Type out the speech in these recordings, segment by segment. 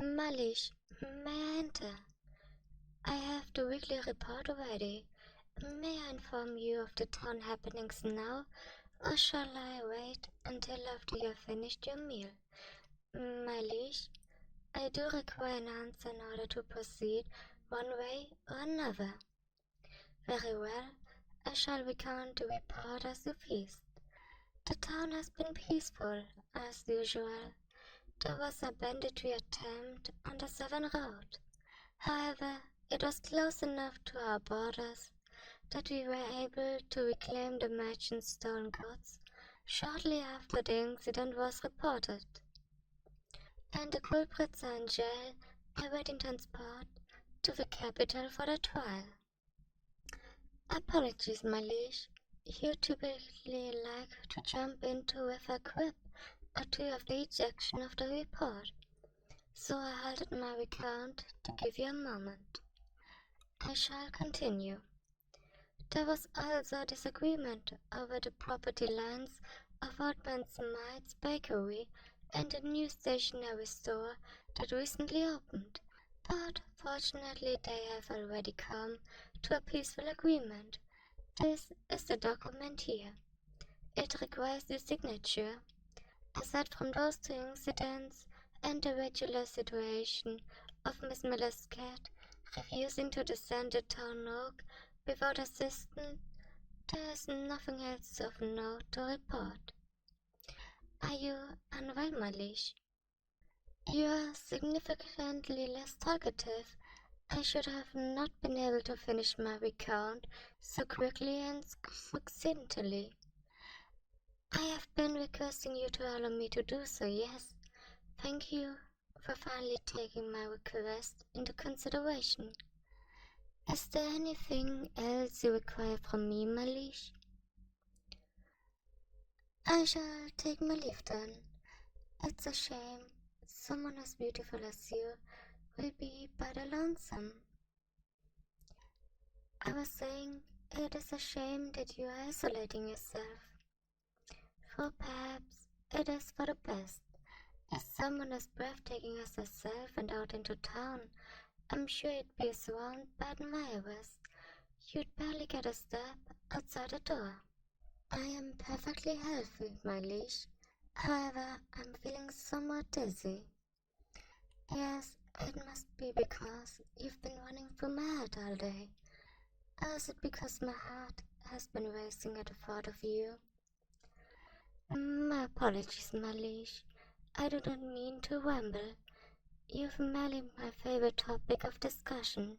Malish, may I enter? I have the weekly report ready. May I inform you of the town happenings now, or shall I wait until after you have finished your meal? Malish, I do require an answer in order to proceed one way or another. Very well, I shall recount the report as you feast. The town has been peaceful, as usual. There was a banditry attempt on the Severn Road. However, it was close enough to our borders that we were able to reclaim the merchant's stolen goods shortly after the incident was reported, and the culprits are in jail awaiting transport to the capital for the trial. Apologies, my liege. You typically like to jump into with a quip or two after each action of the report, so I halted my recount to give you a moment. I shall continue. There was also disagreement over the property lines of Oldman Smythe's bakery and the new stationery store that recently opened, but fortunately they have already come to a peaceful agreement. This is the document here. It requires your signature. Aside from those two incidents and the regular situation of Miss Miller's cat refusing to descend the town oak without assistance, there is nothing else of note to report. Are you unwell, my liege? You are significantly less talkative. I should have not been able to finish my recount so quickly and succinctly. I have been requesting you to allow me to do so, yes. Thank you for finally taking my request into consideration. Is there anything else you require from me, my liege? I shall take my leave then. It's a shame someone as beautiful as you will be but a lonesome. I was saying it is a shame that you are isolating yourself. For perhaps it is for the best. If someone as breathtaking as yourself went out into town, I'm sure you'd be surrounded by admirers. You'd barely get a step outside the door. I am perfectly healthy, my liege. However, I'm feeling somewhat dizzy. Yes, it must be because you've been running through my head all day. Or is it because my heart has been racing at the thought of you? My apologies, my liege. I do not mean to ramble. You've merely my favorite topic of discussion.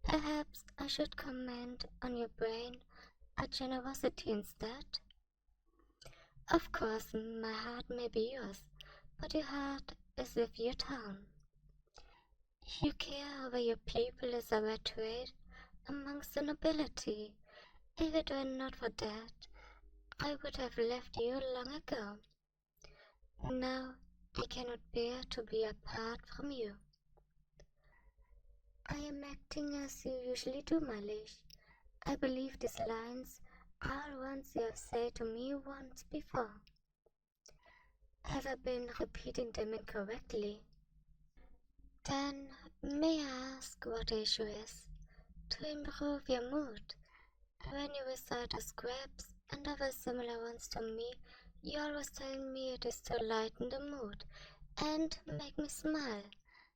Perhaps I should comment on your brain or generosity instead. Of course, my heart may be yours, but your heart is with your town. You care over your people as a red trait amongst the nobility. If it were not for that, I would have left you long ago. Now I cannot bear to be apart from you. I am acting as you usually do, my liege. I believe these lines are ones you have said to me once before. Have I been repeating them incorrectly? Then may I ask what the issue is? To improve your mood. When you recite the scraps and other similar ones to me, you always tell me it is to lighten the mood and make me smile.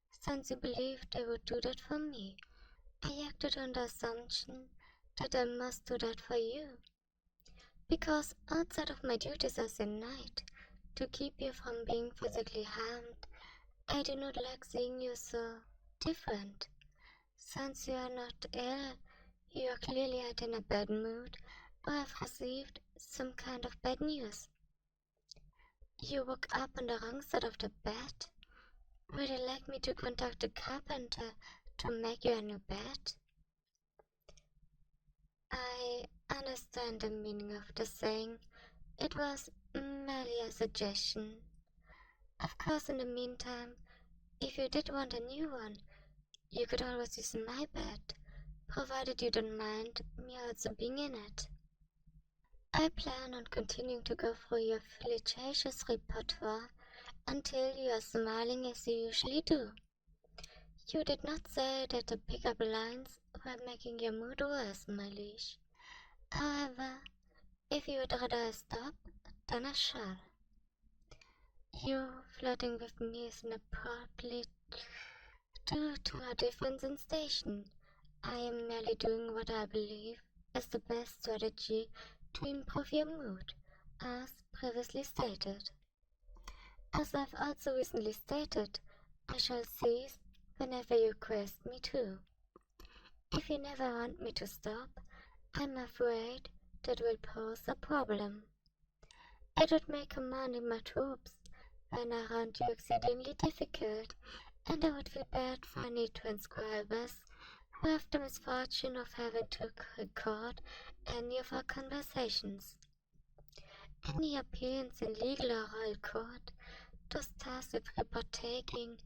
Since you believed they would do that for me, I acted on the assumption that I must do that for you. Because outside of my duties as a knight, to keep you from being physically harmed, I do not like seeing you so different. Since you are not ill, you are clearly either in a bad mood or have received some kind of bad news. You woke up on the wrong side of the bed. Would you like me to contact a carpenter to make you a new bed? I understand the meaning of the saying. It was merely a suggestion. Of course, in the meantime, if you did want a new one, you could always use my bed, provided you don't mind me also being in it. I plan on continuing to go through your Flirtatious repertoire until you are smiling as you usually do. You did not say that the pickup lines were making your mood worse, my leash. However, if you would rather stop, then I shall. You flirting with me is not partly due to a difference in station. I am merely doing what I believe is the best strategy to improve your mood, as previously stated. As I've also recently stated, I shall cease whenever you request me to. If you never want me to stop, I'm afraid that will pose a problem. It would make commanding my troops when around you exceedingly difficult, and I would feel bad for any transcribers who have the misfortune of having to record any of our conversations. Any appearance in legal or royal court, those tasked with report taking,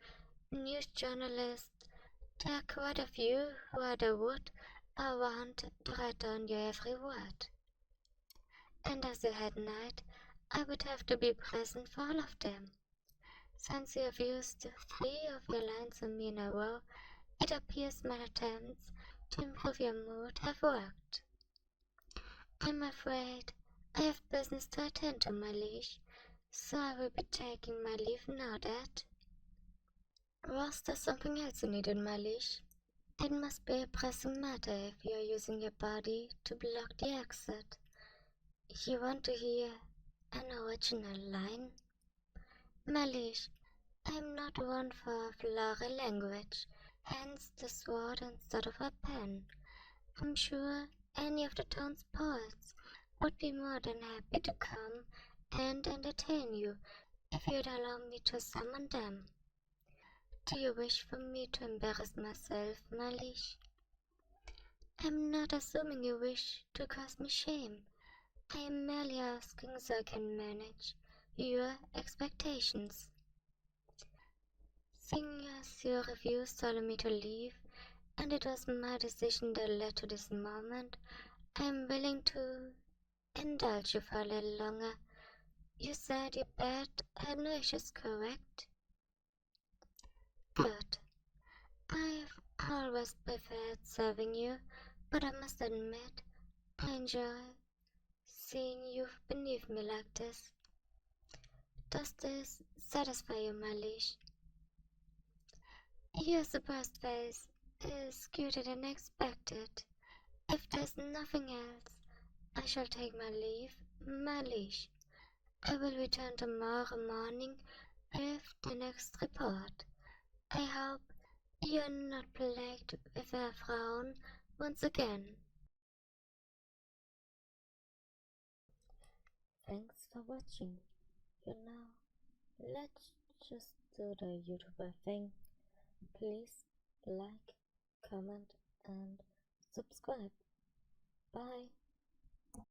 news journalists, there are quite a few who either would or want to write down your every word. And as your head knight, I would have to be present for all of them. Since you have used 3 of your lines on me in a row, it appears my attempts to improve your mood have worked. I'm afraid I have business to attend to, my liege, so I will be taking my leave now. That was there something else you needed, my liege? It must be a pressing matter if you are using your body to block the exit. You want to hear an original line? My liege, I am not one for flowery language, hence the sword instead of a pen. I'm sure any of the town's poets would be more than happy to come and entertain you if you'd allow me to summon them. Do you wish for me to embarrass myself, my liege? I'm not assuming you wish to cause me shame. I am merely asking so I can manage your expectations. Seeing as you refused to allow me to leave, and it was my decision that led to this moment, I am willing to indulge you for a little longer. You said your bed had no issues, correct? Good. I've always preferred serving you, but I must admit, I enjoy seeing you beneath me like this. Does this satisfy you, my liege? Your surprised face is cuter than expected. If there's nothing else, I shall take my leave, my liege. I will return tomorrow morning with the next report. I hope you are not plagued with a frown once again. Thanks for watching. Let's just do the YouTuber thing. Please like, comment, and subscribe. Bye.